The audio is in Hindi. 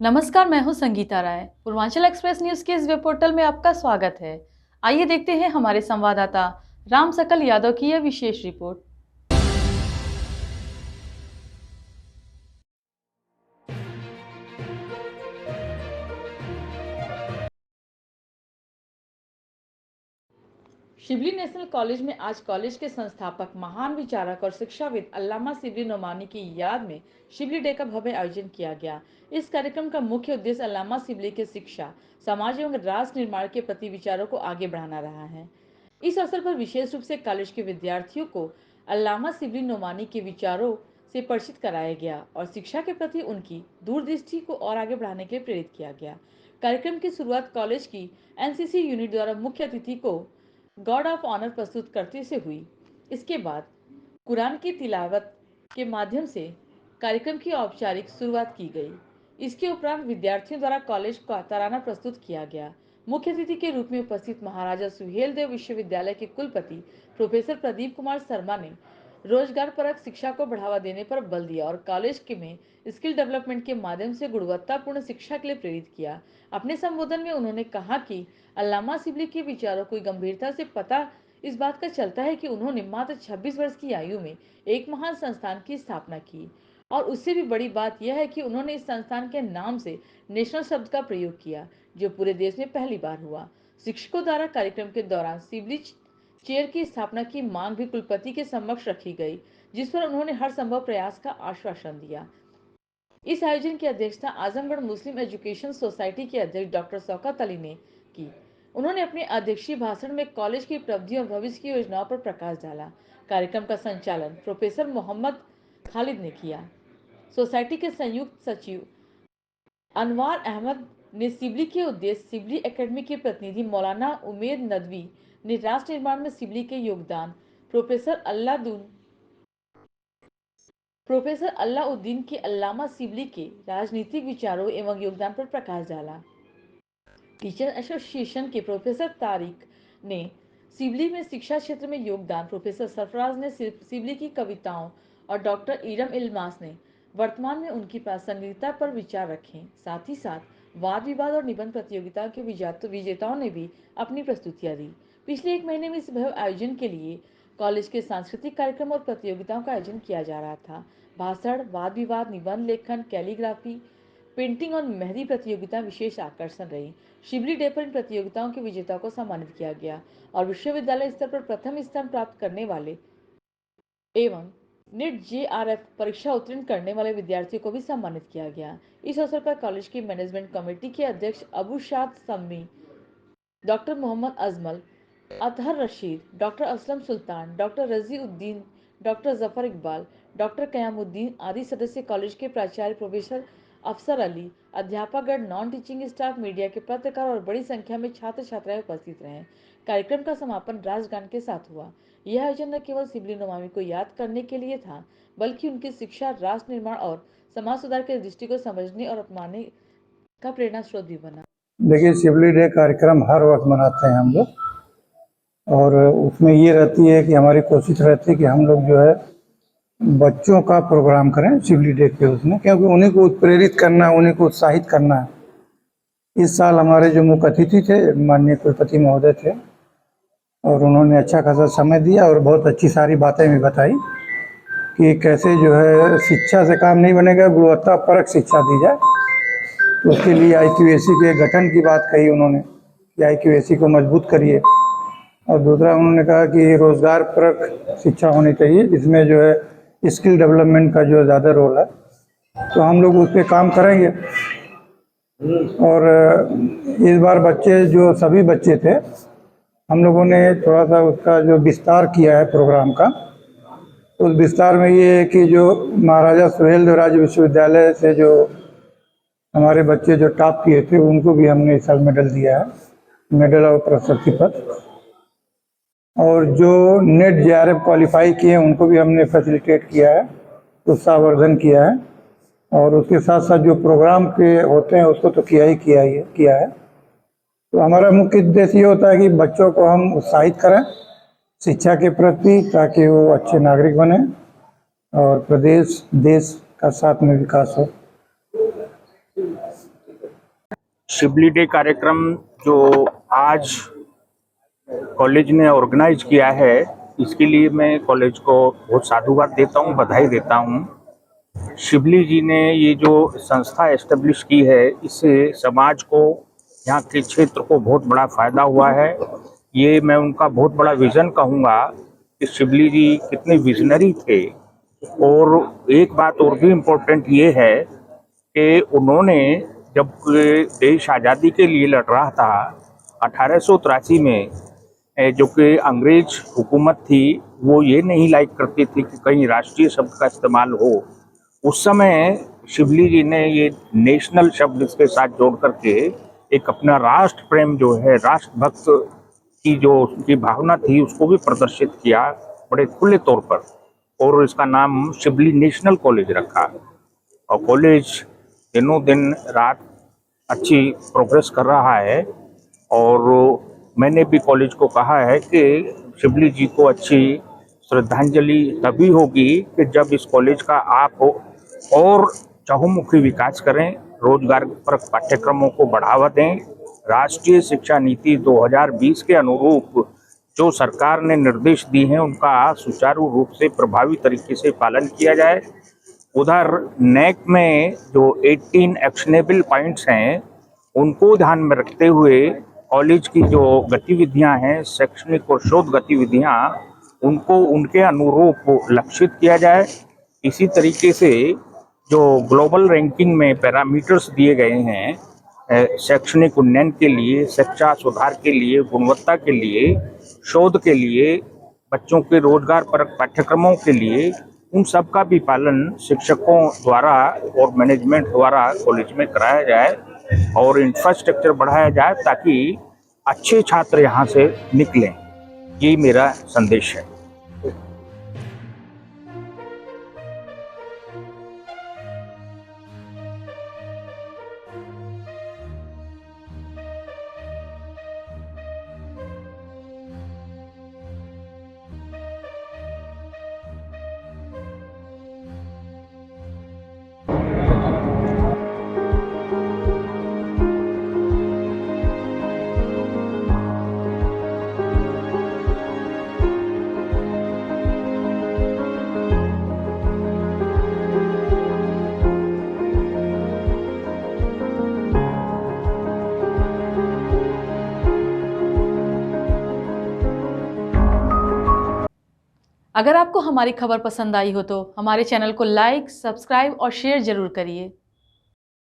नमस्कार, मैं हूं संगीता राय। पूर्वांचल एक्सप्रेस न्यूज के इस वेब पोर्टल में आपका स्वागत है। आइए देखते हैं हमारे संवाददाता राम सकल यादव की यह विशेष रिपोर्ट। शिबली नेशनल कॉलेज में आज कॉलेज के संस्थापक, महान विचारक और शिक्षाविद अल्लामा शिबली नोमानी की याद में शिबली डे का भव्य आयोजन किया गया। इस कार्यक्रम का मुख्य उद्देश्य अल्लामा शिबली के शिक्षा, समाज एवं राष्ट्र निर्माण के प्रति विचारों को आगे बढ़ाना रहा है। इस अवसर पर विशेष रूप से कॉलेज के विद्यार्थियों को अल्लामा शिबली नोमानी के विचारों से परिचित कराया गया और शिक्षा के प्रति उनकी दूरदृष्टि को और आगे बढ़ाने के लिए प्रेरित किया गया। कार्यक्रम की शुरुआत कॉलेज की एनसीसी यूनिट द्वारा मुख्य अतिथि को गॉड ऑफ ऑनर प्रस्तुत करते से हुई। इसके बाद कुरान की तिलावत के माध्यम से कार्यक्रम की औपचारिक शुरुआत की गई। इसके उपरांत विद्यार्थियों द्वारा कॉलेज का तराना प्रस्तुत किया गया। मुख्य अतिथि के रूप में उपस्थित महाराजा सुहेलदेव विश्वविद्यालय के कुलपति प्रोफेसर प्रदीप कुमार शर्मा ने रोजगार परक शिक्षा को बढ़ावा देने पर बल दिया और कॉलेज के में स्किल डेवलपमेंट के माध्यम से गुणवत्तापूर्ण शिक्षा के लिए प्रेरित किया। अपने संबोधन में उन्होंने कहा कि अल्लामा शिबली के विचारों को गंभीरता से पता इस बात का चलता है कि उन्होंने मात्र 26 वर्ष की आयु में एक महान संस्थान की स्थापना की और उससे भी बड़ी बात यह है कि उन्होंने इस संस्थान के नाम से नेशनल शब्द का प्रयोग किया, जो पूरे देश में पहली बार हुआ। शिक्षकों द्वारा कार्यक्रम के दौरान शिबली चेयर की स्थापना की मांग भी कुलपति के समक्ष रखी गई, जिस पर उन्होंने हर संभव प्रयास का आश्वासन दिया। इस आयोजन की अध्यक्षता आजमगढ़ मुस्लिम एजुकेशन सोसाइटी के अध्यक्ष डॉक्टर शौकत अली ने की। उन्होंने अपने अध्यक्षीय भाषण में कॉलेज की उपलब्धियों और भविष्य की योजनाओं पर प्रकाश डाला। कार्यक्रम का संचालन प्रोफेसर मोहम्मद खालिद ने किया। सोसाइटी के संयुक्त सचिव अनवार अहमद ने शिबली के उद्देश्य, शिबली एकेडमी के प्रतिनिधि मौलाना उमेद नदवी ने राष्ट्र निर्माण में शिबली के योगदान, प्रोफेसर अल्लाउद्दीन के अल्लामा शिबली के राजनीतिक विचारों एवं योगदान पर प्रकाश डाला। टीचर एसोसिएशन के प्रोफेसर तारिक ने शिबली में शिक्षा क्षेत्र में योगदान, प्रोफेसर सरफराज ने शिबली की कविताओं और डॉक्टर इरम इल्मास ने वर्तमान में उनकी प्रासंगिकता पर विचार रखे। साथ ही साथ वाद विवाद और निबंध प्रतियोगिताओं के विजेताओं ने भी अपनी प्रस्तुतियां दी। पिछले एक महीने में इस भव्य आयोजन के लिए कॉलेज के सांस्कृतिक कार्यक्रम और प्रतियोगिताओं का आयोजन किया जा रहा था। भाषण, वाद विवाद, निबंध लेखन, कैलीग्राफी, पेंटिंग और मेहंदी प्रतियोगिता विशेष आकर्षण रही। शिबली डे पर इन प्रतियोगिताओं के विजेताओं को सम्मानित किया गया और विश्वविद्यालय स्तर पर प्रथम स्थान प्राप्त करने वाले एवं नेट जेआरएफ परीक्षा उत्तीर्ण करने वाले विद्यार्थियों को भी सम्मानित किया गया। इस अवसर पर कॉलेज की मैनेजमेंट कमेटी के अध्यक्ष Abu Shad Sammi, doctor Mohammad Ajmal, Athar Rashid, doctor Aslam Sultan, doctor Razi Uddin, doctor Zafar Iqbal, doctor Qayamuddin आदि सदस्य, कॉलेज के प्राचार्य प्रोफेसर अफसर अली, अध्यापकगण, नॉन टीचिंग स्टाफ, मीडिया के पत्रकार और बड़ी संख्या में छात्र छात्राएं उपस्थित रहे। कार्यक्रम का समापन राष्ट्रगान के साथ हुआ। यह आयोजन न केवल शिबली नोमानी को याद करने के लिए था, बल्कि उनकी शिक्षा, राष्ट्र निर्माण और समाज सुधार के दृष्टि को समझने और अपनाने का प्रेरणा स्रोत भी बना। देखिए, शिबली डे कार्यक्रम हर वर्ष मनाते हैं हम लोग, और उसमें ये रहती है कि हमारी कोशिश रहती है कि हम लोग जो है बच्चों का प्रोग्राम करें शिबली डे के उसमें, क्योंकि उन्हीं को प्रेरित करना है, उन्हीं को उत्साहित करना है। इस साल हमारे जो मुख्य अतिथि थे माननीय कुलपति महोदय थे, और उन्होंने अच्छा खासा समय दिया और बहुत अच्छी सारी बातें भी बताई कि कैसे जो है शिक्षा से काम नहीं बनेगा, गुणवत्तापरक शिक्षा दी जाए। उसके लिए आईक्यूएसी के गठन की बात कही उन्होंने कि आईक्यूएसी को मजबूत करिए, और दूसरा उन्होंने कहा कि रोज़गार परक शिक्षा होनी चाहिए, जिसमें जो है स्किल डेवलपमेंट का जो ज़्यादा रोल है। तो हम लोग उस पर काम करेंगे। और इस बार जो सभी बच्चे थे, हम लोगों ने थोड़ा सा उसका जो विस्तार किया है प्रोग्राम का। उस विस्तार में ये है कि जो महाराजा सुहेलदेव राज्य विश्वविद्यालय से जो हमारे बच्चे जो टॉप किए थे, उनको भी हमने इस साल मेडल दिया है, मेडल और प्रशस्ति पत्र। और जो नेट जेआरएफ क्वालिफाई किए हैं उनको भी हमने फैसिलिटेट किया है, उत्साहवर्धन किया है। और उसके साथ साथ जो प्रोग्राम के होते हैं उसको तो किया है। तो हमारा मुख्य उद्देश्य ये होता है कि बच्चों को हम उत्साहित करें शिक्षा के प्रति, ताकि वो अच्छे नागरिक बने और प्रदेश देश का साथ में विकास हो। शिबली डे कार्यक्रम जो आज कॉलेज ने ऑर्गेनाइज किया है, इसके लिए मैं कॉलेज को बहुत साधुवाद देता हूँ, बधाई देता हूँ। शिबली जी ने ये जो संस्था एस्टेब्लिश की है, इससे समाज को, यहाँ के क्षेत्र को बहुत बड़ा फायदा हुआ है। ये मैं उनका बहुत बड़ा विजन कहूँगा कि शिबली जी कितने विजनरी थे। और एक बात और भी इम्पोर्टेंट ये है कि उन्होंने जब देश आज़ादी के लिए लड़ रहा था 1883 में, जो कि अंग्रेज हुकूमत थी, वो ये नहीं लाइक करती थी कि कहीं राष्ट्रीय शब्द का इस्तेमाल हो। उस समय शिबली जी ने ये नेशनल शब्द इसके साथ जोड़ करके एक अपना राष्ट्र प्रेम जो है, राष्ट्रभक्त की जो उनकी भावना थी, उसको भी प्रदर्शित किया बड़े खुले तौर पर, और इसका नाम शिबली नेशनल कॉलेज रखा। और कॉलेज दिनों दिन रात अच्छी प्रोग्रेस कर रहा है। और मैंने भी कॉलेज को कहा है कि शिबली जी को अच्छी श्रद्धांजलि तभी होगी कि जब इस कॉलेज का आप और चहुमुखी विकास करें, रोजगार पर पाठ्यक्रमों को बढ़ावा दें, राष्ट्रीय शिक्षा नीति 2020 के अनुरूप जो सरकार ने निर्देश दिए हैं उनका सुचारू रूप से प्रभावी तरीके से पालन किया जाए। उधर नेक में जो 18 एक्शनेबल पॉइंट्स हैं, उनको ध्यान में रखते हुए कॉलेज की जो गतिविधियां हैं, शैक्षणिक और शोध गतिविधियां, उनको उनके अनुरूप लक्षित किया जाए। इसी तरीके से जो ग्लोबल रैंकिंग में पैरामीटर्स दिए गए हैं, शैक्षणिक उन्नयन के लिए, शिक्षा सुधार के लिए, गुणवत्ता के लिए, शोध के लिए, बच्चों के रोजगार परक पाठ्यक्रमों के लिए, उन सब का भी पालन शिक्षकों द्वारा और मैनेजमेंट द्वारा कॉलेज में कराया जाए और इंफ्रास्ट्रक्चर बढ़ाया जाए ताकि अच्छे छात्र यहाँ से निकलें। यही मेरा संदेश है। अगर आपको हमारी खबर पसंद आई हो तो हमारे चैनल को लाइक, सब्सक्राइब और शेयर जरूर करिए।